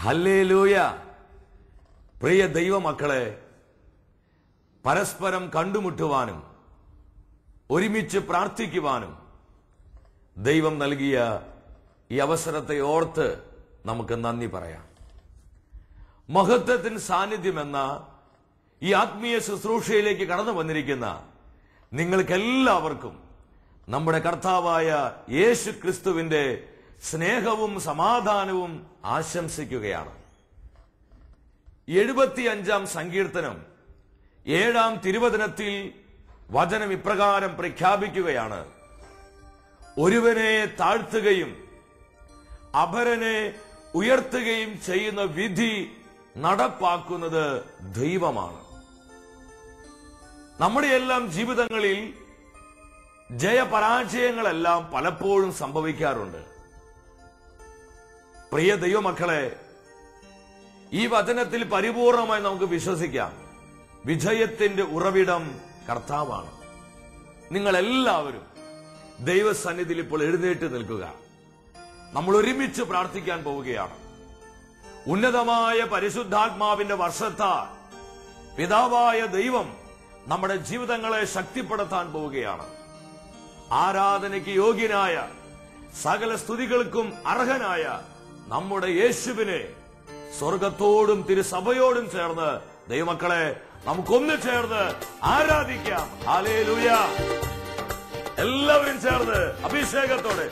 Hallelujah. പ്രിയ ദൈവമക്കളെ, പരസ്പരം കണ്ടുമുട്ടുവാനും ഒരുമിച്ച് പ്രാർത്ഥിക്കുവാനും ദൈവം നൽകിയ ഈ അവസരത്തെ ഓർത്ത് നമുക്ക് നന്ദി പറയാം. മഹത്വത്തിൻ സാന്നിധ്യം എന്ന ഈ ആത്മീയ ശുശ്രൂഷയിലേക്ക് കടന്നു വന്നിരിക്കുന്ന നിങ്ങൾക്കെല്ലാവർക്കും നമ്മുടെ കർത്താവായ യേശു ക്രിസ്തുവിന്റെ സ്നേഹവും സമാധാനവും ആശംസിക്കുകയാണ്. 75-ാം സങ്കീർത്തനം 7-ാം തിരുവചനത്തിൽ വചനം ഇപ്രകാരം പ്രഖ്യാപിക്കുകയാണ്: ഒരുവനെ താഴ്ത്തുകയും അപരനെ ഉയർത്തുകയും ചെയ്യുന്ന വിധി നടപ്പാക്കുന്നത് ദൈവമാണ്. നമ്മുടെ എല്ലാം ജീവിതങ്ങളിൽ ജയപരാജയങ്ങളെല്ലാം പലപ്പോഴും സംഭവിക്കാറുണ്ട്. പ്രിയ ദൈവമക്കളെ, ഈ വചനത്തിൽ പരിപൂർണമായി നമുക്ക് വിശ്വസിക്കാം, വിജയത്തിന്റെ ഉറവിടം കർത്താവാണ്. നിങ്ങളെല്ലാവരും ദൈവസന്നിധിയിൽ ഇപ്പോൾ എഴുന്നേറ്റ് നിൽക്കുക. നമ്മൾ ഒരുമിച്ച് പ്രാർത്ഥിക്കാൻ പോവുകയാണ്. ഉന്നതമായ പരിശുദ്ധാത്മാവിന്റെ വർഷത്താൽ പിതാവായ ദൈവം നമ്മുടെ ജീവിതങ്ങളെ ശക്തിപ്പെടുത്താൻ പോവുകയാണ്. ആരാധനയ്ക്ക് യോഗ്യനായ, സകല സ്തുതികൾക്കും അർഹനായ നമ്മുടെ യേശുവിനെ സ്വർഗത്തോടും തിരുസഭയോടും ചേർന്ന് ദൈവമക്കളെ നമുക്കൊന്ന് ചേർന്ന് ആരാധിക്കാം. ഹല്ലേലൂയ. എല്ലാവരും ചേർന്ന് അഭിഷേകത്തോടെ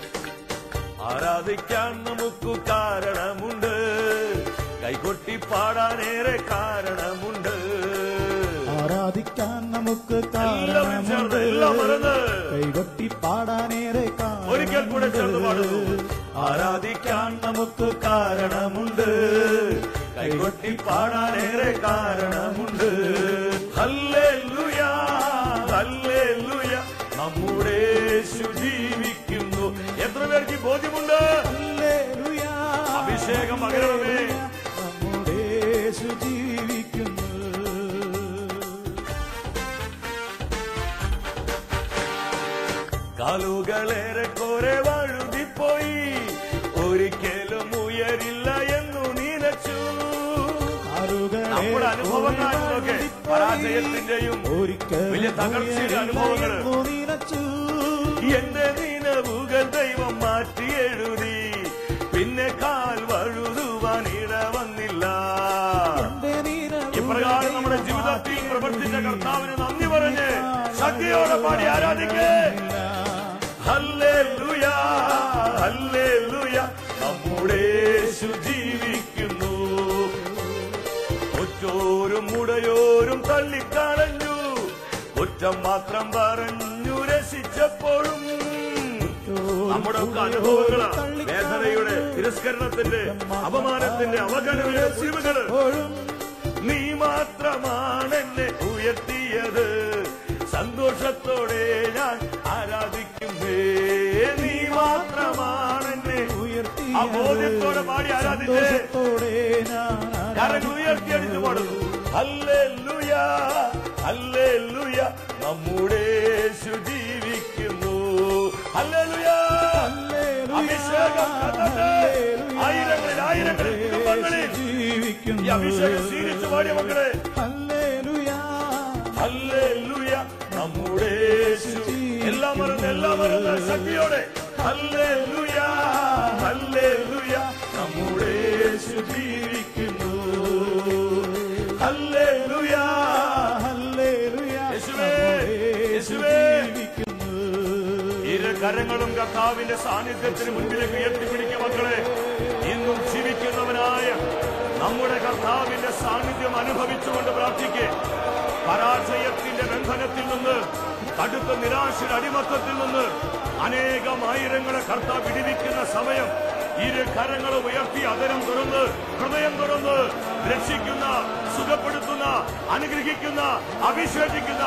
ആരാധിക്കാൻ നമുക്ക് കാരണമുണ്ട്, കൈകൊട്ടി പാടാനേറെ കാരണമുണ്ട്. ആരാധിക്കാൻ നമുക്ക് കാരണമുണ്ട്, കൈകൊട്ടി പാടാനേറെ കാരണമുണ്ട്. ഒരിക്കൽ കൂടെ ചേർന്ന് പാടുന്നു. ആരാധിക്കാൻ നമുക്ക് കാരണമുണ്ട്, കൈകൊട്ടി പാടാനേറെ കാരണമുണ്ട്. ഹല്ലേലൂയ, ഹല്ലേലൂയ, നമ്മുടെ യേശു ജീവിക്കുന്നു. എത്ര പേർക്ക് ബോധ്യമുണ്ട്? ഹല്ലേലൂയ, അഭിഷേകം പകരണമേ. നമ്മുടെ യേശു ജീവിക്കുന്നു. കാലുകളേറെ കോരെ വഴുതിപ്പോയി, ഒരിക്കലും ഉയരില്ല എന്നു നനച്ചു. നമ്മുടെ അനുഭവങ്ങളൊക്കെ പരാജയത്തിന്റെയും വലിയ തകർച്ചയുടെ അനുഭവങ്ങൾ. എന്റെ നിലവുകൾ ദൈവം മാറ്റി എഴുതി, പിന്നെ കാൽ വഴുതുവാൻ ഇട വന്നില്ല. ഇപ്രകാരം നമ്മുടെ ജീവിതത്തിൽ പ്രവർത്തിച്ച കർത്താവിന് നന്ദി പറഞ്ഞ് ശക്തിയോടെ പാടി ആരാധിക്കേ. ഹല്ലേലൂയ, ഹല്ലേലൂയ, നമ്മുടെ യേശു ജീവിക്കുന്നു. ഒറ്റോരും മുടയോരും തള്ളിക്കളഞ്ഞു, കുറ്റം മാത്രം പറഞ്ഞു രസിച്ചപ്പോഴും നമ്മുടെ ഒക്കെ അനുഭവങ്ങള്, വേദനയുടെ, തിരസ്കരണത്തിന്റെ, അപമാനത്തിന്റെ, അവഗണനയുടെ മുറിവുകള്. നീ മാത്രമാണ് എന്നെ ഉയർത്തിയത്, സന്തോഷത്തോടെ ഞാൻ ആരാധിക്കുന്നേ. നീ മാത്രമാണ് എന്നെ ഉയർത്തിയത്. ആ ബോധ്യത്തോടെ പാടി ആരാധിച്ചേ. കരങ്ങൾ ഉയർത്തിയടിച്ചു പാടുന്നു. ഹല്ലേലൂയ, ഹല്ലേലൂയ, നമ്മുടെ യേശു ജീവിക്കുന്നു. ഹല്ലേലൂയ, അഭിഷേകം ആയിരങ്ങളിൽ ആയിരങ്ങളിൽ കുടുംബങ്ങളിൽ ഈ അഭിഷേകം സ്വീകരിച്ചു പാടിയ മക്കളെ. ഹല്ലേലൂയ, ഹല്ലേലൂയ, നമ്മുടെ യേശു. എല്ലാം മറന്ന് ശക്തിയോടെ ഹല്ലേലൂയ, ഹല്ലേലൂയ, നമ്മുടെ യേശു ജീവിക്കുന്നു. ഹല്ലേലൂയ, ഹല്ലേലൂയ, യേശുവേ, യേശുവേ. ഇരു കരങ്ങളും കർത്താവിന്റെ സാന്നിധ്യത്തിന് മുൻപിലേക്ക് ഉയർത്തിപ്പിടിക്കുക മക്കളെ. ഇന്നും ജീവിക്കുന്നവനായ നമ്മുടെ കർത്താവിന്റെ സാന്നിധ്യം അനുഭവിച്ചുകൊണ്ട് പ്രാർത്ഥിക്കേ. പരാജയത്തിന്റെ ബന്ധനത്തിൽ നിന്ന്, കടുത്ത നിരാശയുടെ അടിമത്തത്തിൽ നിന്ന് അനേകം ആയിരങ്ങളെ കർത്താവ് വിടുവിക്കുന്ന സമയം. ഇരു കരങ്ങളും ഉയർത്തി അതരം തുറന്ന്, ഹൃദയം തുറന്ന് രക്ഷിക്കുന്ന, സുഖപ്പെടുത്തുന്ന, അനുഗ്രഹിക്കുന്ന, അഭിഷേകിക്കുന്ന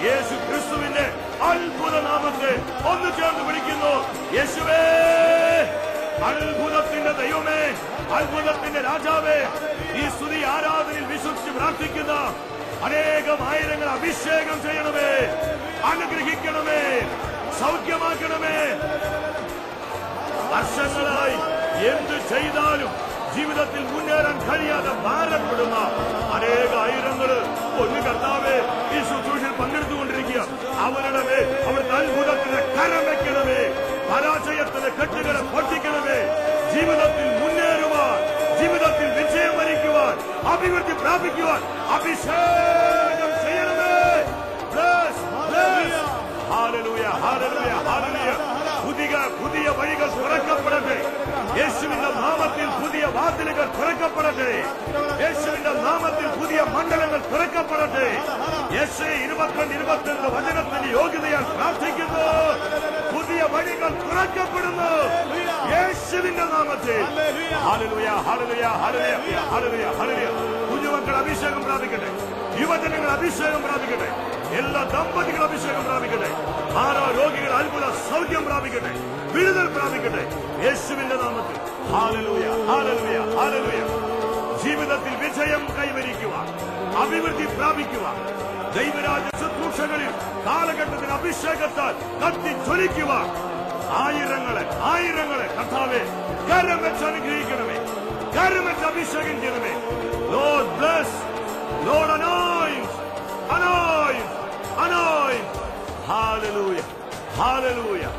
യേശു ക്രിസ്തുവിന്റെ അത്ഭുത നാമത്തെ ഒന്ന് ചേർന്ന് വിളിക്കുന്നു. യേശുവേ, അത്ഭുതത്തിന്റെ ദൈവമേ, അത്ഭുതത്തിന്റെ രാജാവേ, ഈ സ്തുതി ആരാധനയിൽ വിശ്വസിച്ച് പ്രാർത്ഥിക്കുന്ന അനേകം ആയിരങ്ങൾ അഭിഷേകം ചെയ്യണമേ, അനുഗ്രഹിക്കണമേ, സൗഖ്യമാക്കണമേ. വർഷങ്ങളായി എന്തു ചെയ്താലും ജീവിതത്തിൽ മുന്നേറാൻ കഴിയാതെ ഭാരപ്പെടുന്ന അനേക ആയിരങ്ങള് ഒന്ന് കർത്താവേ ഈ ശുശ്രൂഷയിൽ പങ്കെടുത്തുകൊണ്ടിരിക്കുക. അവരുടെ മേൽ അവരുടെ അത്ഭുതത്തിന് കരം വെക്കണമേ. പരാജയത്തിന് കെട്ടുകളെ പൊട്ടിക്കണമേ. ജീവിതത്തിൽ മുന്നേറുവാൻ, ജീവിതത്തിൽ വിജയം വരിക്കുവാൻ, അഭിവൃദ്ധി പ്രാപിക്കുവാൻ അഭിഷേകം ചെയ്യണമേ. Hallelujah, hallelujah, hallelujah. പുതിയ വഴികൾ തുറക്കപ്പെടട്ടെ. യേശുവിന്റെ നാമത്തിൽ പുതിയ വാതിലുകൾ തുറക്കപ്പെടട്ടെ. യേശുവിന്റെ നാമത്തിൽ പുതിയ മണ്ഡലങ്ങൾ തുറക്കപ്പെടട്ടെ. യേശുവേ 22-22 വചനത്തിന്റെ യോഗ്യതയാൽ പ്രാർത്ഥിക്കുന്നു. പുതിയ വഴികൾ തുറക്കപ്പെടുന്നു യേശുവിന്റെ നാമത്തിൽ. Hallelujah, hallelujah, hallelujah, hallelujah, hallelujah. കുഞ്ഞുമക്കൾ അഭിഷേകം പ്രാപിക്കട്ടെ. യുവജനങ്ങൾ അഭിഷേകം പ്രാപിക്കട്ടെ. എല്ലാ ദമ്പതികൾ അഭിഷേകം പ്രാപിക്കട്ടെ. ആരോ രോഗികൾ അത്ഭുത സൗഖ്യം പ്രാപിക്കട്ടെ. വിടുതൽ പ്രാപിക്കട്ടെ യേശുവിന്റെ നാമത്തിൽ. Hallelujah, hallelujah, hallelujah. ജീവിതത്തിൽ വിജയം കൈവരിക്കുവാൻ, അഭിവൃദ്ധി പ്രാപിക്കുവാൻ, ദൈവരാജ്യ ശുശ്രൂഷകളിൽ കാലഘട്ടത്തിന് അഭിഷേകത്താൽ കത്തിജ്വലിക്കുവാൻ ആയിരങ്ങളെ കർത്താവേ കരം വെച്ച് അനുഗ്രഹിക്കണമേ. കരം വെച്ച് അഭിഷേകം ചെയ്യണമേ. Lord bless, Lord anoint, anoint, anoint. Hallelujah, hallelujah,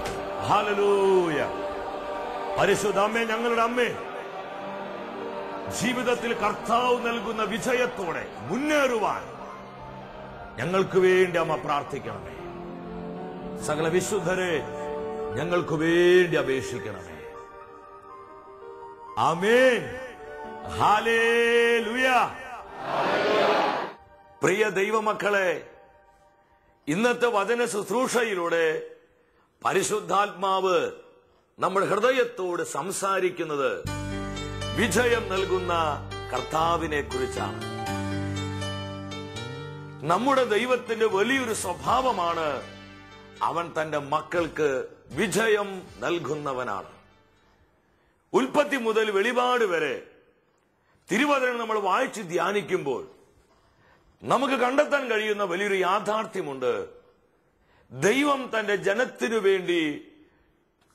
hallelujah. പരിശുദ്ധ അമ്മേ, ഞങ്ങളുടെ അമ്മേ, ജീവിതത്തിൽ കർത്താവ് നൽകുന്ന വിജയത്തോടെ മുന്നേറുവാൻ ഞങ്ങൾക്ക് വേണ്ടി അമ്മ പ്രാർത്ഥിക്കണമേ. സകല വിശുദ്ധരെ ഞങ്ങൾക്ക് വേണ്ടി അപേക്ഷിക്കണമേ. ആമേൻ. ഹല്ലേലൂയ. പ്രിയ ദൈവമക്കളെ, ഇന്നത്തെ വചന ശുശ്രൂഷയിലൂടെ പരിശുദ്ധാത്മാവ് നമ്മുടെ ഹൃദയത്തോട് സംസാരിക്കുന്നത് വിജയം നൽകുന്ന കർത്താവിനെ കുറിച്ചാണ്. നമ്മുടെ ദൈവത്തിന്റെ വലിയൊരു സ്വഭാവമാണ് അവൻ തന്റെ മക്കൾക്ക് വിജയം നൽകുന്നവനാണ്. ഉൽപ്പത്തി മുതൽ വെളിപാട് വരെ തിരുവചനം നമ്മൾ വായിച്ച് ധ്യാനിക്കുമ്പോൾ നമുക്ക് കണ്ടെത്താൻ കഴിയുന്ന വലിയൊരു യാഥാർത്ഥ്യമുണ്ട്. ദൈവം തന്റെ ജനത്തിനു വേണ്ടി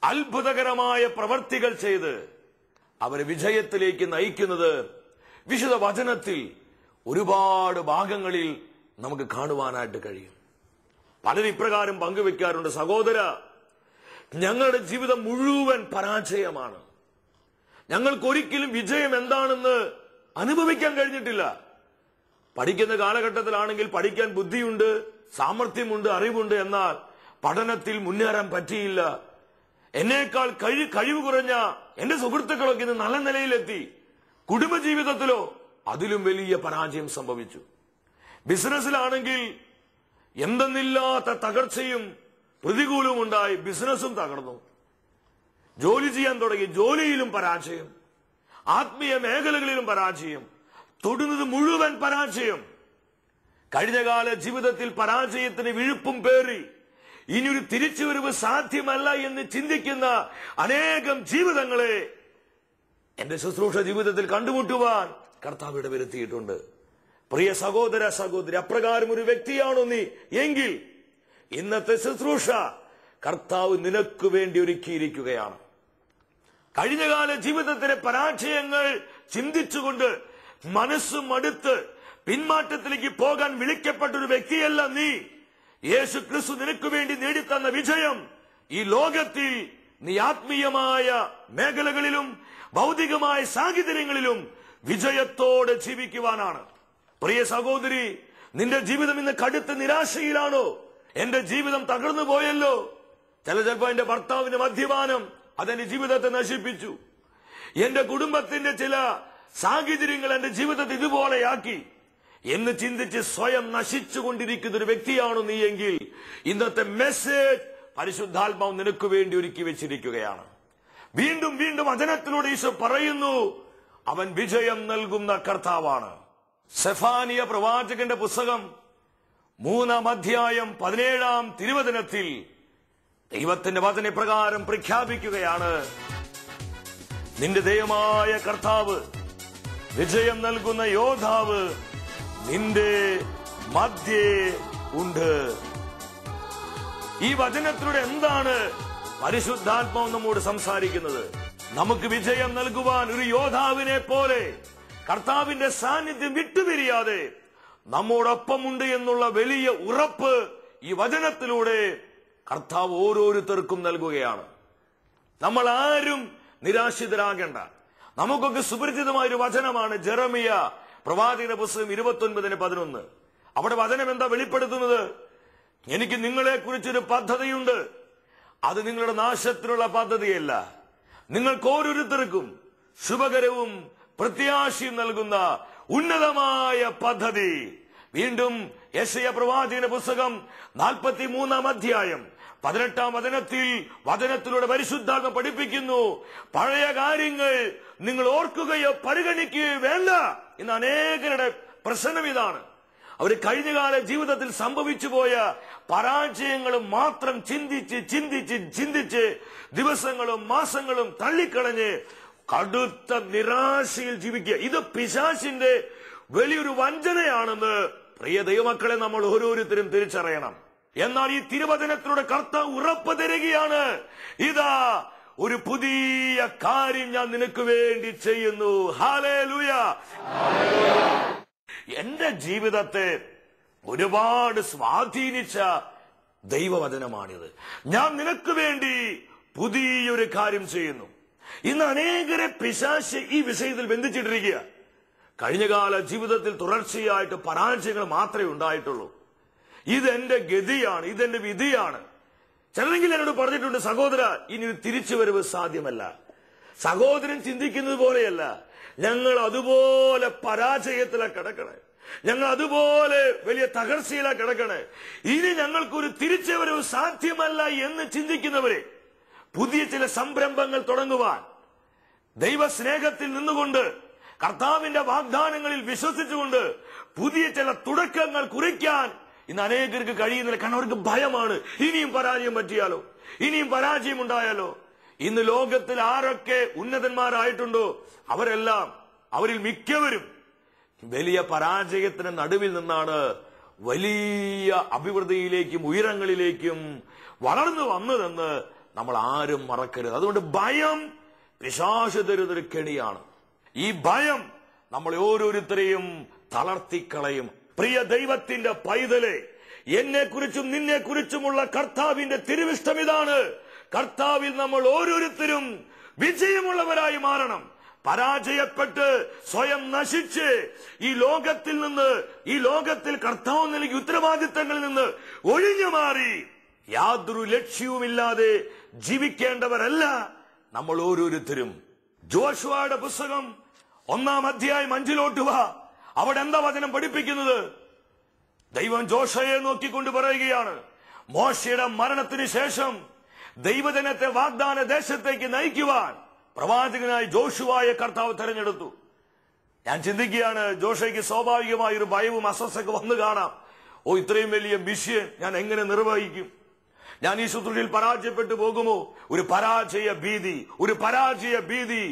അത്ഭുതകരമായ പ്രവർത്തികൾ ചെയ്ത് അവരെ വിജയത്തിലേക്ക് നയിക്കുന്നത് വിശുദ്ധ വചനത്തിൽ ഒരുപാട് ഭാഗങ്ങളിൽ നമുക്ക് കാണുവാനായിട്ട് കഴിയും. പലരും ഇപ്രകാരം പങ്കുവെക്കാറുണ്ട്: സഹോദര, ഞങ്ങളുടെ ജീവിതം മുഴുവൻ പരാജയമാണ്. ഞങ്ങൾക്കൊരിക്കലും വിജയം എന്താണെന്ന് അനുഭവിക്കാൻ കഴിഞ്ഞിട്ടില്ല. പഠിക്കുന്ന കാലഘട്ടത്തിലാണെങ്കിൽ പഠിക്കാൻ ബുദ്ധിയുണ്ട്, സാമർഥ്യമുണ്ട്, അറിവുണ്ട്. എന്നാൽ പഠനത്തിൽ മുന്നേറാൻ പറ്റിയില്ല. എന്നേക്കാൾ കഴിവ് കുറഞ്ഞ എന്റെ സുഹൃത്തുക്കളൊക്കെ ഇന്ന് നല്ല നിലയിലെത്തി. കുടുംബജീവിതത്തിലോ അതിലും വലിയ പരാജയം സംഭവിച്ചു. ബിസിനസ്സിലാണെങ്കിൽ എന്തെന്നില്ലാത്ത തകർച്ചയും പ്രതികൂലവും ഉണ്ടായി. ബിസിനസ്സും തകർന്നു. ജോലി ചെയ്യാൻ തുടങ്ങി, ജോലിയിലും പരാജയം. ആത്മീയ മേഖലകളിലും പരാജയം. തൊടുന്നത് മുഴുവൻ പരാജയം. കഴിഞ്ഞകാല ജീവിതത്തിൽ പരാജയത്തിന് വിഴുപ്പും പേറി ഇനിയൊരു തിരിച്ചുവരവ് സാധ്യമല്ല എന്ന് ചിന്തിക്കുന്ന അനേകം ജീവിതങ്ങളെ എന്റെ ശുശ്രൂഷ ജീവിതത്തിൽ കണ്ടുമുട്ടുവാൻ കർത്താവ് ഇടവരുത്തിയിട്ടുണ്ട്. പ്രിയ സഹോദര സഹോദരി, അപ്രകാരം ഒരു വ്യക്തിയാണോ നീ എങ്കിൽ ഇന്നത്തെ ശുശ്രൂഷ കർത്താവ് നിനക്ക് വേണ്ടി ഒരുക്കിയിരിക്കുകയാണ്. കഴിഞ്ഞകാല ജീവിതത്തിലെ പരാജയങ്ങൾ ചിന്തിച്ചുകൊണ്ട് മനസ്സും മടുത്ത് പിന്മാറ്റത്തിലേക്ക് പോകാൻ വിളിക്കപ്പെട്ടൊരു വ്യക്തിയല്ല നീ. യേശു ക്രിസ്തു നിനക്ക് വേണ്ടി നേടിത്തന്ന വിജയം ഈ ലോകത്തിൽ നീ ആത്മീയമായ മേഖലകളിലും ഭൗതികമായ സാഹചര്യങ്ങളിലും വിജയത്തോടെ ജീവിക്കുവാനാണ്. പ്രിയ സഹോദരി, നിന്റെ ജീവിതം ഇന്ന് കടുത്ത നിരാശയിലാണോ? എന്റെ ജീവിതം തകർന്നു പോയല്ലോ. ചിലപ്പോ എന്റെ ഭർത്താവിന്റെ മദ്യപാനം അതെന്റെ ജീവിതത്തെ നശിപ്പിച്ചു. എന്റെ കുടുംബത്തിന്റെ ചില സാഹചര്യങ്ങൾ എന്റെ ജീവിതത്തെ ഇതുപോലെയാക്കി എന്ന് ചിന്തിച്ച് സ്വയം നശിച്ചുകൊണ്ടിരിക്കുന്ന ഒരു വ്യക്തിയാണോ നീ എങ്കിൽ ഇന്നത്തെ മെസ്സേജ് പരിശുദ്ധാത്മാവ് നിനക്ക് വേണ്ടി ഒരുക്കി വെച്ചിരിക്കുകയാണ്. വീണ്ടും വീണ്ടും വചനത്തിലൂടെ ഈശോ പറയുന്നു, അവൻ വിജയം നൽകുന്ന കർത്താവാണ്. സെഫാനിയ പ്രവാചകന്റെ പുസ്തകം 3-ാം അധ്യായം 17-ാം തിരുവചനത്തിൽ ദൈവത്തിന്റെ വചനപ്രകാരം പ്രഖ്യാപിക്കുകയാണ്: നിന്റെ ദൈവമായ കർത്താവ്, വിജയം നൽകുന്ന യോദ്ധാവ് നിന്റെ മധ്യേ ഉണ്ട്. ഈ വചനത്തിലൂടെ എന്താണ് പരിശുദ്ധാത്മാവ് നമ്മോട് സംസാരിക്കുന്നത്? നമുക്ക് വിജയം നൽകുവാൻ ഒരു യോദ്ധാവിനെ പോലെ കർത്താവിന്റെ സാന്നിധ്യം വിട്ടുപിരിയാതെ നമ്മോടൊപ്പമുണ്ട് എന്നുള്ള വലിയ ഉറപ്പ് ഈ വചനത്തിലൂടെ കർത്താവ് ഓരോരുത്തർക്കും നൽകുകയാണ്. നമ്മൾ ആരും നിരാശിതരാകേണ്ട. നമുക്കൊക്കെ സുപരിചിതമായൊരു വചനമാണ് ജെറമിയ പ്രവാചകന്റെ പുസ്തകം 29:11. അവിടെ വചനം എന്താ വെളിപ്പെടുത്തുന്നത്? എനിക്ക് നിങ്ങളെ കുറിച്ചൊരു പദ്ധതിയുണ്ട്. അത് നിങ്ങളുടെ നാശത്തിനുള്ള പദ്ധതിയല്ല, നിങ്ങൾക്ക് ഓരോരുത്തർക്കും ശുഭകരവും പ്രത്യാശയും നൽകുന്ന ഉന്നതമായ പദ്ധതി. വീണ്ടും യെശയ്യാ പ്രവാചകന്റെ പുസ്തകം 43-ാം അധ്യായം 18-ാം വചനത്തിലൂടെ പരിശുദ്ധാത്മ പഠിപ്പിക്കുന്നു, പഴയ കാര്യങ്ങൾ നിങ്ങൾ ഓർക്കുകയോ പരിഗണിക്കുകയോ വേണ്ട. ഇന്ന് അനേകരുടെ പ്രശ്നം ഇതാണ്. അവർ കഴിഞ്ഞകാല ജീവിതത്തിൽ സംഭവിച്ചു പോയ പരാജയങ്ങളും മാത്രം ചിന്തിച്ച് ദിവസങ്ങളും മാസങ്ങളും തള്ളിക്കളഞ്ഞ് കടുത്ത നിരാശയിൽ ജീവിക്കുക. ഇത് പിശാചിന്റെ വലിയൊരു വഞ്ചനയാണെന്ന് പ്രിയ ദൈവമക്കളെ നമ്മൾ ഓരോരുത്തരും തിരിച്ചറിയണം. എന്നാൽ ഈ തിരുവചനത്തിലൂടെ കർത്താവ് ഉറപ്പ് തരികയാണ്, ഇതാ ഒരു പുതിയ കാര്യം ഞാൻ നിനക്ക് വേണ്ടി ചെയ്യുന്നു. ഹല്ലേലൂയ. എന്റെ ജീവിതത്തെ ഒരുപാട് സ്വാധീനിച്ച ദൈവവചനമാണിത്. ഞാൻ നിനക്ക് വേണ്ടി പുതിയൊരു കാര്യം ചെയ്യുന്നു. ഇന്ന് അനേകരെ പിശാച് ഈ വിഷയത്തിൽ ബന്ധിച്ചിട്ടിരിക്കുക. കഴിഞ്ഞകാല ജീവിതത്തിൽ തുടർച്ചയായിട്ട് പരാജയങ്ങൾ മാത്രമേ ഉണ്ടായിട്ടുള്ളൂ. ഇതെന്റെ ഗതിയാണ്, ഇതെന്റെ വിധിയാണ്. ചിലരെങ്കിലും എന്നോട് പറഞ്ഞിട്ടുണ്ട്, സഹോദര ഇനി തിരിച്ചുവരവ് സാധ്യമല്ല. സഹോദരൻ ചിന്തിക്കുന്നത് പോലെയല്ല. ഞങ്ങൾ അതുപോലെ പരാജയത്തിലാ കിടക്കണേ, ഞങ്ങൾ അതുപോലെ വലിയ തകർച്ചയിലാ കിടക്കണേ, ഇനി ഞങ്ങൾക്കൊരു തിരിച്ചുവരവ് സാധ്യമല്ല എന്ന് ചിന്തിക്കുന്നവരെ പുതിയ ചില സംരംഭങ്ങൾ തുടങ്ങുവാൻ, ദൈവസ്നേഹത്തിൽ നിന്നുകൊണ്ട് കർത്താവിന്റെ വാഗ്ദാനങ്ങളിൽ വിശ്വസിച്ചുകൊണ്ട് പുതിയ ചില തുടക്കങ്ങൾ കുറിക്കാൻ ഇന്ന് അനേകർക്ക് കഴിയുന്നില്ല. കാരണം അവർക്ക് ഭയമാണ്, ഇനിയും പരാജയം പറ്റിയാലോ, ഇനിയും പരാജയം ഉണ്ടായാലോ. ഇന്ന് ലോകത്തിൽ ആരൊക്കെ ഉന്നതന്മാരായിട്ടുണ്ടോ അവരിൽ മിക്കവരും വലിയ പരാജയത്തിന് നടുവിൽ നിന്നാണ് വലിയ അഭിവൃദ്ധിയിലേക്കും ഉയരങ്ങളിലേക്കും വളർന്നു വന്നതെന്ന് നമ്മൾ ആരും മറക്കരുത്. അതുകൊണ്ട് ഭയം പിശാച് തരുന്നൊരു കെണിയാണ്. ഈ ഭയം നമ്മളെ ഓരോരുത്തരെയും തളർത്തിക്കളയും. പ്രിയ ദൈവത്തിന്റെ പൈതലെ, എന്നെ കുറിച്ചും നിന്നെ കുറിച്ചുമുള്ള കർത്താവിന്റെ തിരുവിഷ്ടം ഇതാണ്. കർത്താവിൽ നമ്മൾ ഓരോരുത്തരും വിജയമുള്ളവരായി മാറണം. പരാജയപ്പെട്ട് സ്വയം നശിച്ച് ഈ ലോകത്തിൽ കർത്താവ് നൽകിയ ഉത്തരവാദിത്തങ്ങളിൽ നിന്ന് ഒഴിഞ്ഞു മാറി യാതൊരു ലക്ഷ്യവുമില്ലാതെ ജീവിക്കേണ്ടവരല്ല നമ്മൾ ഓരോരുത്തരും. ജോഷുവയുടെ പുസ്തകം 1-ാം അധ്യായം 5 വാ. അവിടെ എന്താ വചനം പഠിപ്പിക്കുന്നത്? ദൈവം ജോഷയെ നോക്കിക്കൊണ്ട് പറയുകയാണ്, മോശയുടെ മരണത്തിന് ശേഷം ദൈവജനത്തെ വാഗ്ദാന ദേശത്തേക്ക് നയിക്കുവാൻ പ്രവാചകനായി ജോഷുവയെ കർത്താവ് തെരഞ്ഞെടുത്തു. ഞാൻ ചിന്തിക്കുകയാണ്, ജോഷയ്ക്ക് സ്വാഭാവികമായ ഒരു ഭയവും അസ്വസ്ഥയൊക്കെ വന്നു കാണാം. ഇത്രയും വലിയ മിഷൻ ഞാൻ എങ്ങനെ നിർവഹിക്കും? ഞാൻ ഈ ശുശ്രൂഷയിൽ പരാജയപ്പെട്ടു പോകുമോ? ഒരു പരാജയ ഭീതി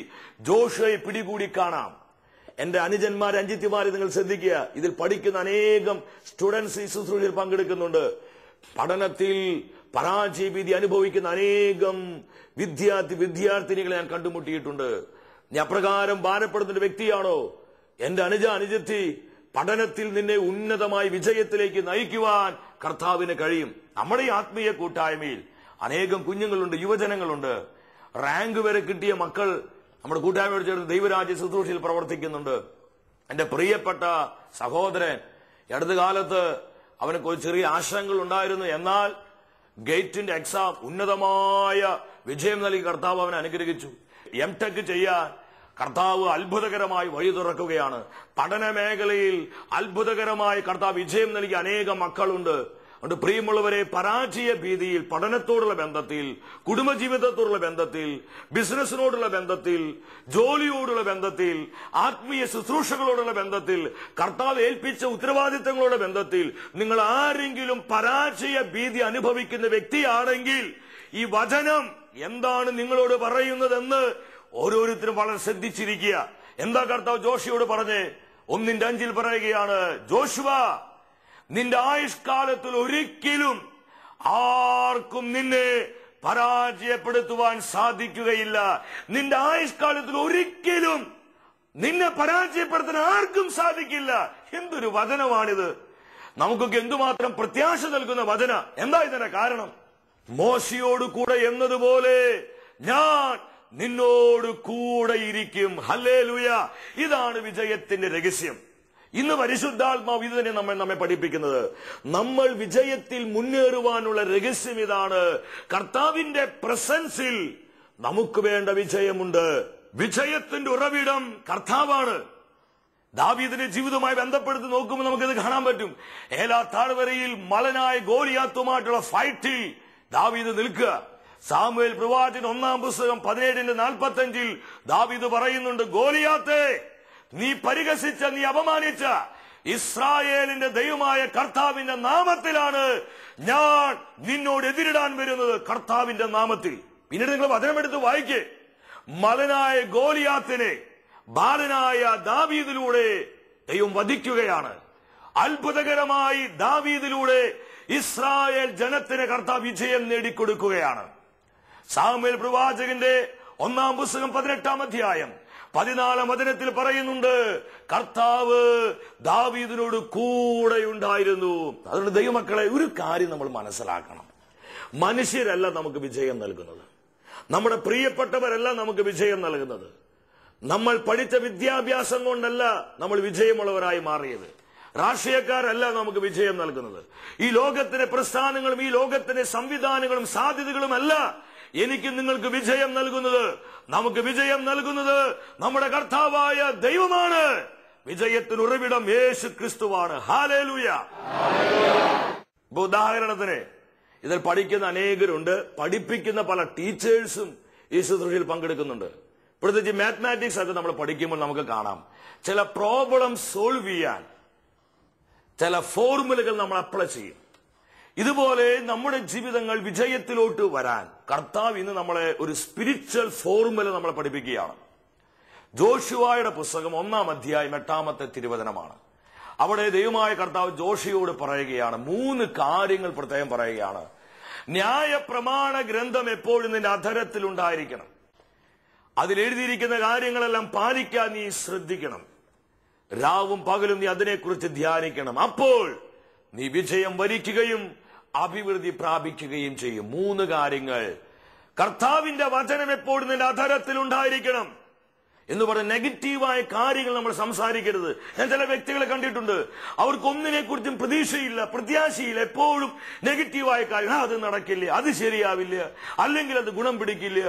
ജോഷയെ പിടികൂടി കാണാം. എന്റെ അനുജന്മാരെ, അഞ്ചിത്തിമാരെ നിങ്ങൾ ശ്രദ്ധിക്കുക. ഇതിൽ പഠിക്കുന്ന അനേകം സ്റ്റുഡൻസ് ഈ ശുശ്രൂഷയിൽ പങ്കെടുക്കുന്നുണ്ട്. പഠനത്തിൽ പരാജയ ഭീതി അനുഭവിക്കുന്ന അനേകം വിദ്യാർത്ഥിനികളെ ഞാൻ കണ്ടുമുട്ടിയിട്ടുണ്ട്. നീ അപ്രകാരം ഭാരപ്പെടുന്ന വ്യക്തിയാണോ? എന്റെ അനുജത്തി, പഠനത്തിൽ നിന്നെ ഉന്നതമായ വിജയത്തിലേക്ക് നയിക്കുവാൻ കർത്താവിന് കഴിയും. നമ്മുടെ ഈ ആത്മീയ കൂട്ടായ്മയിൽ അനേകം കുഞ്ഞുങ്ങളുണ്ട്, യുവജനങ്ങളുണ്ട്. റാങ്ക് വരെ കിട്ടിയ മക്കൾ നമ്മുടെ കൂട്ടായ്മയോട് ചേർന്ന് ദൈവരാജ്യ ശുശ്രൂഷയിൽ പ്രവർത്തിക്കുന്നുണ്ട്. എന്റെ പ്രിയപ്പെട്ട സഹോദരൻ, അടുത്ത കാലത്ത് അവന് ചെറിയ ആശങ്കകൾ ഉണ്ടായിരുന്നു. എന്നാൽ ഗേറ്റിന്റെ എക്സാം ഉന്നതമായ വിജയം നൽകി കർത്താവ് അവനെ അനുഗ്രഹിച്ചു. എംടെക് ചെയ്യാൻ കർത്താവ് അത്ഭുതകരമായി വഴി തുറക്കുകയാണ്. പഠന മേഖലയിൽ അത്ഭുതകരമായി കർത്താവ് വിജയം നൽകിയ അനേകം മക്കളുണ്ട്. അതുകൊണ്ട് പ്രിയമുള്ളവരെ, പരാജയ ഭീതിയിൽ, പഠനത്തോടുള്ള ബന്ധത്തിൽ, കുടുംബജീവിതത്തോടുള്ള ബന്ധത്തിൽ, ബിസിനസ്സിനോടുള്ള ബന്ധത്തിൽ, ജോലിയോടുള്ള ബന്ധത്തിൽ, ആത്മീയ ശുശ്രൂഷകളോടുള്ള ബന്ധത്തിൽ, കർത്താവ് ഏൽപ്പിച്ച ഉത്തരവാദിത്തങ്ങളുടെ ബന്ധത്തിൽ നിങ്ങൾ ആരെങ്കിലും പരാജയ ഭീതി അനുഭവിക്കുന്ന വ്യക്തിയാണെങ്കിൽ ഈ വചനം എന്താണ് നിങ്ങളോട് പറയുന്നതെന്ന് ഓരോരുത്തരും വളരെ ശ്രദ്ധിച്ചിരിക്കുക. എന്താ കർത്താവ് ജോഷുവയോട് പറഞ്ഞേ? 1:5 പറയുകയാണ്, ജോഷുവ, നിന്റെ ആയുഷ്കാലത്തിൽ ഒരിക്കലും ആർക്കും നിന്നെ പരാജയപ്പെടുത്തുവാൻ സാധിക്കുകയില്ല. നിന്റെ ആയുഷ്കാലത്തിൽ ഒരിക്കലും നിന്നെ പരാജയപ്പെടുത്താൻ ആർക്കും സാധിക്കില്ല. എന്തൊരു വചനമാണിത്! നമുക്കൊക്കെ എന്തുമാത്രം പ്രത്യാശ നൽകുന്ന വചന. എന്താ ഇതിന്റെ കാരണം? മോശയോട് കൂടെ എന്നതുപോലെ ഞാൻ നിന്നോട് കൂടെ ഇരിക്കും. ഹല്ലേലൂയ! ഇതാണ് വിജയത്തിന്റെ രഹസ്യം. ഇന്ന് പരിശുദ്ധാത്മാവ് ഇത് തന്നെ നമ്മെ പഠിപ്പിക്കുന്നത്. നമ്മൾ വിജയത്തിൽ മുന്നേറുവാനുള്ള രഹസ്യം ഇതാണ്. കർത്താവിന്റെ പ്രസൻസിൽ നമുക്ക് വേണ്ട വിജയമുണ്ട്. വിജയത്തിന്റെ ഉറവിടം കർത്താവാണ്. ദാവീദിന്റെ ജീവിതവുമായി ബന്ധപ്പെടുത്തി നോക്കുമ്പോൾ നമുക്കിത് കാണാൻ പറ്റും. ഏലാ താഴ്വരയിൽ മലനായ ഗോലിയാത്തുമായിട്ടുള്ള ഫൈറ്റിൽ ദാവീദ് നിൽക്കുക. സാമുവേൽ പ്രവാചകൻ 1-ാം പുസ്തകം 17:45 ദാവീദ് പറയുന്നുണ്ട്, ഗോലിയാത്തെ, നീ പരിഹസിച്ച, നീ അപമാനിച്ച ഇസ്രായേലിന്റെ ദൈവമായ കർത്താവിന്റെ നാമത്തിലാണ് ഞാൻ നിന്നോട് എതിരിടാൻ വരുന്നത്. കർത്താവിന്റെ നാമത്തിൽ. പിന്നീട് നിങ്ങൾ വചനമെടുത്ത് വായിക്കേ. മലനായ ഗോലിയാത്തിനെ ബാലനായ ദാവീദിലൂടെ ദൈവം വധിക്കുകയാണ്. അത്ഭുതകരമായി ദാവീദിലൂടെ ഇസ്രായേൽ ജനത്തിന് കർത്താവ് വിജയം നേടിക്കൊടുക്കുകയാണ്. സാമുവേൽ പ്രവാചകന്റെ 1-ാം പുസ്തകം 18-ാം അധ്യായം 14-ാം വചനത്തിൽ പറയുന്നുണ്ട്, കർത്താവ് ദാവീദിനോട് കൂടെയുണ്ടായിരുന്നു. അതുകൊണ്ട് ദൈവമക്കളെ, ഒരു കാര്യം നമ്മൾ മനസ്സിലാക്കണം. മനുഷ്യരല്ല നമുക്ക് വിജയം നൽകുന്നത്. നമ്മുടെ പ്രിയപ്പെട്ടവരല്ല നമുക്ക് വിജയം നൽകുന്നത്. നമ്മൾ പഠിച്ച വിദ്യാഭ്യാസം കൊണ്ടല്ല നമ്മൾ വിജയമുള്ളവരായി മാറിയത്. രാഷ്ട്രീയക്കാരല്ല നമുക്ക് വിജയം നൽകുന്നത്. ഈ ലോകത്തിന്റെ പ്രസ്ഥാനങ്ങളും ഈ ലോകത്തിന്റെ സംവിധാനങ്ങളും സാധ്യതകളും അല്ല എനിക്ക് നിങ്ങൾക്ക് വിജയം നൽകുന്നത്. നമുക്ക് വിജയം നൽകുന്നത് നമ്മുടെ കർത്താവായ ദൈവമാണ്. വിജയത്തിന് ഉറവിടം യേശു ക്രിസ്തുവാണ്. ഹല്ലേലൂയ! ഉദാഹരണത്തിന് ഇതിൽ പഠിക്കുന്ന അനേകരുണ്ട്. പഠിപ്പിക്കുന്ന പല ടീച്ചേഴ്സും ഈ ശുശ്രൂഷയിൽ പങ്കെടുക്കുന്നുണ്ട്. പ്രത്യേകിച്ച് മാത്തമാറ്റിക്സ് ഒക്കെ നമ്മൾ പഠിക്കുമ്പോൾ നമുക്ക് കാണാം, ചില പ്രോബ്ലം സോൾവ് ചെയ്യാൻ ചില ഫോർമുലകൾ നമ്മൾ അപ്ലൈ ചെയ്യും. ഇതുപോലെ നമ്മുടെ ജീവിതങ്ങൾ വിജയത്തിലോട്ട് വരാൻ കർത്താവ് ഇന്ന് നമ്മളെ ഒരു സ്പിരിച്വൽ ഫോർമുല നമ്മളെ പഠിപ്പിക്കുകയാണ്. ജോഷുവയുടെ പുസ്തകം 1-ാം അധ്യായം 8-ാമത്തെ തിരുവചനമാണ്. അവിടെ ദൈവമായ കർത്താവ് ജോഷിയോട് പറയുകയാണ്, 3 കാര്യങ്ങൾ പ്രത്യേകം പറയുകയാണ്. ന്യായ പ്രമാണ ഗ്രന്ഥം എപ്പോഴും നിന്റെ അധരത്തിൽ ഉണ്ടായിരിക്കണം. അതിലെഴുതിയിരിക്കുന്ന കാര്യങ്ങളെല്ലാം പാലിക്കാൻ നീ ശ്രദ്ധിക്കണം. രാവും പകലും നീ അതിനെക്കുറിച്ച് ധ്യാനിക്കണം. അപ്പോൾ നീ വിജയം വരിക്കുകയും അഭിവൃദ്ധി പ്രാപിക്കുകയും ചെയ്യും. 3 കാര്യങ്ങൾ. കർത്താവിന്റെ വചനം എപ്പോഴും നിന്റെ അധരത്തിൽ ഉണ്ടായിരിക്കണം എന്ന് പറഞ്ഞ നെഗറ്റീവായ കാര്യങ്ങൾ നമ്മൾ സംസാരിക്കരുത്. ഞാൻ ചില വ്യക്തികളെ കണ്ടിട്ടുണ്ട്, അവർക്കൊന്നിനെ കുറിച്ചും പ്രതീക്ഷയില്ല, പ്രത്യാശയില്ല. എപ്പോഴും നെഗറ്റീവായ കാര്യം, അത് നടക്കില്ല, അത് ശരിയാവില്ല, അല്ലെങ്കിൽ അത് ഗുണം പിടിക്കില്ല,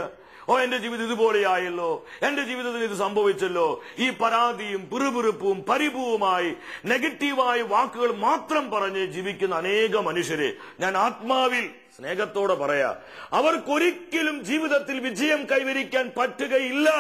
എന്റെ ജീവിതം ഇതുപോലെയായല്ലോ, എന്റെ ജീവിതത്തിൽ ഇത് സംഭവിച്ചല്ലോ. ഈ പരാതിയും പിറുപിറുപ്പും പരിഭവവുമായി നെഗറ്റീവായ വാക്കുകൾ മാത്രം പറഞ്ഞ് ജീവിക്കുന്ന അനേക മനുഷ്യരെ ഞാൻ ആത്മാവിൽ സ്നേഹത്തോടെ പറയാ, അവർക്കൊരിക്കലും ജീവിതത്തിൽ വിജയം കൈവരിക്കാൻ പറ്റുകയില്ല.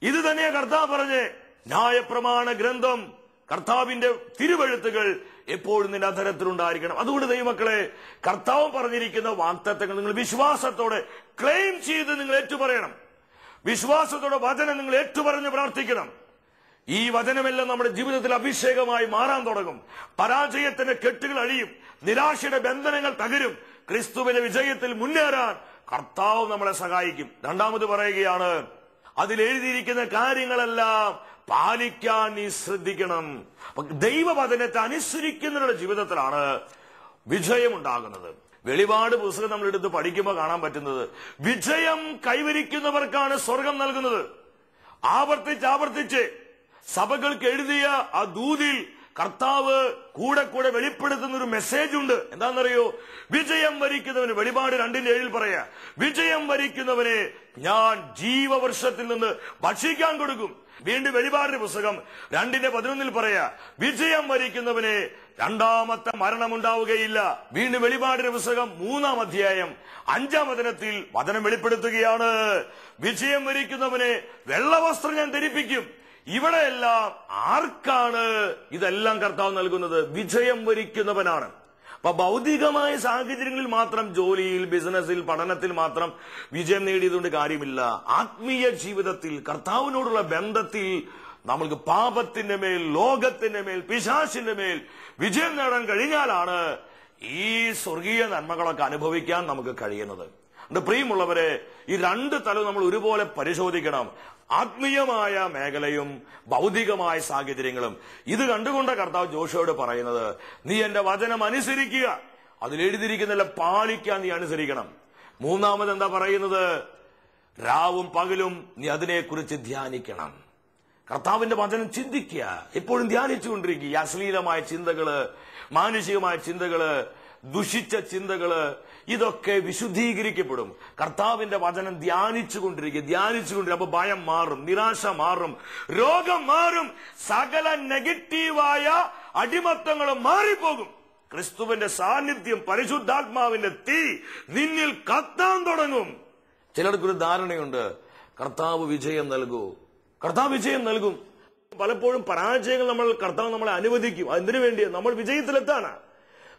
ഇത് തന്നെയാ കർത്താവ് പറഞ്ഞ്, ന്യായപ്രമാണ ഗ്രന്ഥം, കർത്താവിന്റെ തിരുവെഴുത്തുകൾ എപ്പോഴും നിന്റെ അധരത്തിലുണ്ടായിരിക്കണം. അതുകൊണ്ട് ദൈവമക്കളെ, കർത്താവ് പറഞ്ഞിരിക്കുന്ന വാഗ്ദത്തങ്ങൾ നിങ്ങൾ വിശ്വാസത്തോടെ ക്ലെയിം ചെയ്ത് നിങ്ങൾ ഏറ്റുപറയണം. വിശ്വാസത്തോടെ വചനം നിങ്ങൾ ഏറ്റുപറഞ്ഞ് പ്രാർത്ഥിക്കണം. ഈ വചനമെല്ലാം നമ്മുടെ ജീവിതത്തിൽ അഭിഷേകമായി മാറാൻ തുടങ്ങും. പരാജയത്തിന്റെ കെട്ടുകൾ അഴിയും, നിരാശയുടെ ബന്ധനങ്ങൾ തകരും. ക്രിസ്തുവിന്റെ വിജയത്തിൽ മുന്നേറാൻ കർത്താവ് നമ്മളെ സഹായിക്കും. 2-ാമത് പറയുകയാണ്, അതിലെഴുതിയിരിക്കുന്ന കാര്യങ്ങളെല്ലാം പാലിക്കാൻ നീ ശ്രദ്ധിക്കണം. ദൈവവചനത്തെ അനുസരിക്കുന്നവരുടെ ജീവിതത്തിലാണ് വിജയമുണ്ടാകുന്നത്. വെളിപാട് പുസ്തകം നമ്മൾ എടുത്ത് പഠിക്കുമ്പോൾ കാണാൻ പറ്റുന്നത്, വിജയം കൈവരിക്കുന്നവർക്കാണ് സ്വർഗം നൽകുന്നത്. ആവർത്തിച്ച് സഭകൾക്ക് എഴുതിയ ആ ദൂതിൽ കർത്താവ് കൂടെ വെളിപ്പെടുത്തുന്ന ഒരു മെസ്സേജ് ഉണ്ട്. എന്താണെന്നറിയോ? വിജയം വരിക്കുന്നവന്, വെളിപാട് 2:7 പറയാ, വിജയം വരിക്കുന്നവനെ ഞാൻ ജീവവർഷത്തിൽ നിന്ന് ഭക്ഷിക്കാൻ കൊടുക്കും. വീണ്ടും വെളിപാടിന്റെ പുസ്തകം 2:11 പറയാ, വിജയം വരിക്കുന്നവനെ രണ്ടാമത്തെ മരണമുണ്ടാവുകയില്ല. വീണ്ടും വെളിപാടിന്റെ പുസ്തകം 3-ാം അധ്യായം 5-ാം വചനത്തിൽ വചനം വെളിപ്പെടുത്തുകയാണ്, വിജയം വരിക്കുന്നവനെ വെള്ളവസ്ത്രം ഞാൻ ധരിപ്പിക്കും. ഇവിടെയെല്ലാം ആർക്കാണ് ഇതെല്ലാം കർത്താവ് നൽകുന്നത്? വിജയം വരിക്കുന്നവനാണ്. അപ്പൊ ഭൗതികമായ സാഹചര്യങ്ങളിൽ മാത്രം, ജോലിയിൽ, ബിസിനസ്സിൽ, പഠനത്തിൽ മാത്രം വിജയം നേടിയതുകൊണ്ട് കാര്യമില്ല. ആത്മീയ ജീവിതത്തിൽ, കർത്താവിനോടുള്ള ബന്ധത്തിൽ നമ്മൾക്ക് പാപത്തിന്റെ മേൽ, ലോകത്തിന്റെ മേൽ, പിശാചിന്റെ മേൽ വിജയം നേടാൻ കഴിഞ്ഞാലാണ് ഈ സ്വർഗീയ നന്മകളൊക്കെ അനുഭവിക്കാൻ നമുക്ക് കഴിയുന്നത്. പ്രിയമുള്ളവരെ, ഈ രണ്ട് തലവും നമ്മൾ ഒരുപോലെ പരിശോധിക്കണം. ആത്മീയമായ മേഖലയും ഭൗതികമായ സാഹചര്യങ്ങളും. ഇത് കണ്ടുകൊണ്ട് കർത്താവ് ജോഷുവോട് പറയുന്നത്, നീ എന്റെ വചനം അനുസരിക്കുക, അതിലെഴുതിയിരിക്കുന്നില്ല പാലിക്കാൻ നീ അനുസരിക്കണം. മൂന്നാമത് എന്താ പറയുന്നത്? രാവും പകലും നീ അതിനെക്കുറിച്ച് ധ്യാനിക്കണം. കർത്താവിന്റെ വചനം ചിന്തിക്കുക, എപ്പോഴും ധ്യാനിച്ചുകൊണ്ടിരിക്കുക. ഈ അശ്ലീലമായ ചിന്തകള്, മാനുഷികമായ ചിന്തകള്, ദുഷിച്ച ചിന്തകള്, ഇതൊക്കെ വിശുദ്ധീകരിക്കപ്പെടും. കർത്താവിന്റെ വചനം ധ്യാനിച്ചുകൊണ്ടിരിക്കുക. അപ്പൊ ഭയം മാറും, നിരാശ മാറും, രോഗം മാറും, സകല നെഗറ്റീവായ അടിമത്തങ്ങളും മാറിപ്പോകും. ക്രിസ്തുവിന്റെ സാന്നിധ്യം, പരിശുദ്ധാത്മാവിന്റെ തീ നിന്നിൽ കത്താൻ തുടങ്ങും. ചിലർക്കൊരു ധാരണയുണ്ട്, കർത്താവ് വിജയം നൽകും. പലപ്പോഴും പരാജയങ്ങൾ കർത്താവ് നമ്മളെ അനുവദിക്കും. എന്തിനു വേണ്ടിയാ? നമ്മൾ വിജയത്തിലെത്താണ്.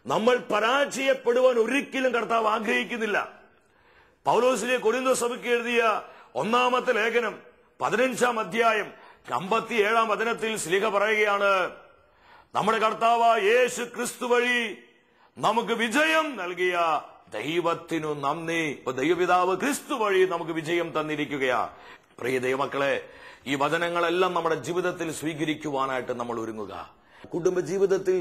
നമ്മൾ പരാജയപ്പെടുവാൻ ഒരിക്കലും കർത്താവ് ആഗ്രഹിക്കുന്നില്ല. പൗലോസിലെ കൊരിന്ത്യർ സഭയ്ക്ക് എഴുതിയ 1-ാമത്തെ ലേഖനം 15-ാം അധ്യായം 57-ാം വചനത്തിൽ ശ്ലീഹ പറയുകയാണ്, നമ്മുടെ കർത്താവായ യേശു ക്രിസ്തു വഴി നമുക്ക് വിജയം നൽകിയ ദൈവത്തിനു നന്ദി. ദൈവപിതാവ് ക്രിസ്തു വഴി നമുക്ക് വിജയം തന്നിരിക്കുകയാ. പ്രിയ ദൈവമക്കളെ, ഈ വചനങ്ങളെല്ലാം നമ്മുടെ ജീവിതത്തിൽ സ്വീകരിക്കുവാനായിട്ട് നമ്മൾ ഒരുങ്ങുക. കുടുംബജീവിതത്തിൽ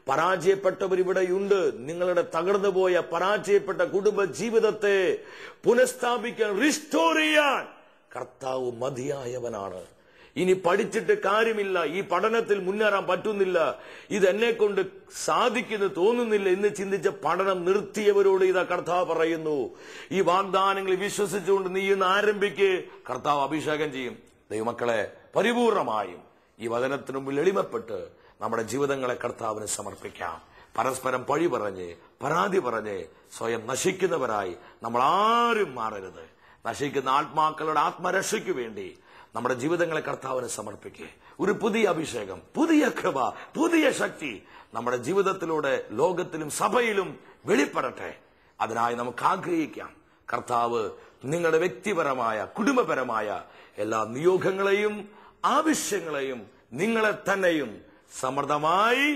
പരാജയപ്പെട്ടവർ ഇവിടെയുണ്ട്. നിങ്ങളുടെ തകർന്നുപോയ പരാജയപ്പെട്ട കുടുംബജീവിതത്തെ പുനഃസ്ഥാപിക്കാൻ, റിസ്റ്റോർ ചെയ്യാൻ കർത്താവ് മതിയായവനാണ്. ഇനി പഠിച്ചിട്ട് കാര്യമില്ല, ഈ പഠനത്തിൽ മുന്നേറാൻ പറ്റുന്നില്ല, ഇത് എന്നെ കൊണ്ട് സാധിക്കുന്നു തോന്നുന്നില്ല എന്ന് ചിന്തിച്ച പഠനം നിർത്തിയവരോട് ഇതാ കർത്താവ് പറയുന്നു, ഈ വാഗ്ദാനങ്ങൾ വിശ്വസിച്ചുകൊണ്ട് നീ ഇന്ന് ആരംഭിക്ക്, കർത്താവ് അഭിഷേകം ചെയ്യും. ദൈവമക്കളെ, പരിപൂർണമായും ഈ വചനത്തിനു മുമ്പിൽ എളിമപ്പെട്ട് നമ്മുടെ ജീവിതങ്ങളെ കർത്താവിന് സമർപ്പിക്കാം. പരസ്പരം പഴി പറഞ്ഞ്, പരാതി പറഞ്ഞ് സ്വയം നശിക്കുന്നവരായി നമ്മൾ ആരും മാറരുത്. നശിക്കുന്ന ആത്മാക്കളുടെ ആത്മരക്ഷയ്ക്ക് വേണ്ടി നമ്മുടെ ജീവിതങ്ങളെ കർത്താവിന് സമർപ്പിക്കുക. ഒരു പുതിയ അഭിഷേകം, പുതിയ കൃപ, പുതിയ ശക്തി നമ്മുടെ ജീവിതത്തിലൂടെ ലോകത്തിലും സഭയിലും വെളിപ്പെടട്ടെ. അതിനായി നമുക്ക് ആഗ്രഹിക്കാം. കർത്താവ് നിങ്ങളുടെ വ്യക്തിപരമായ, കുടുംബപരമായ എല്ലാ നിയോഗങ്ങളെയും ആവശ്യങ്ങളെയും നിങ്ങളെ തന്നെയും സമൃദ്ധമായി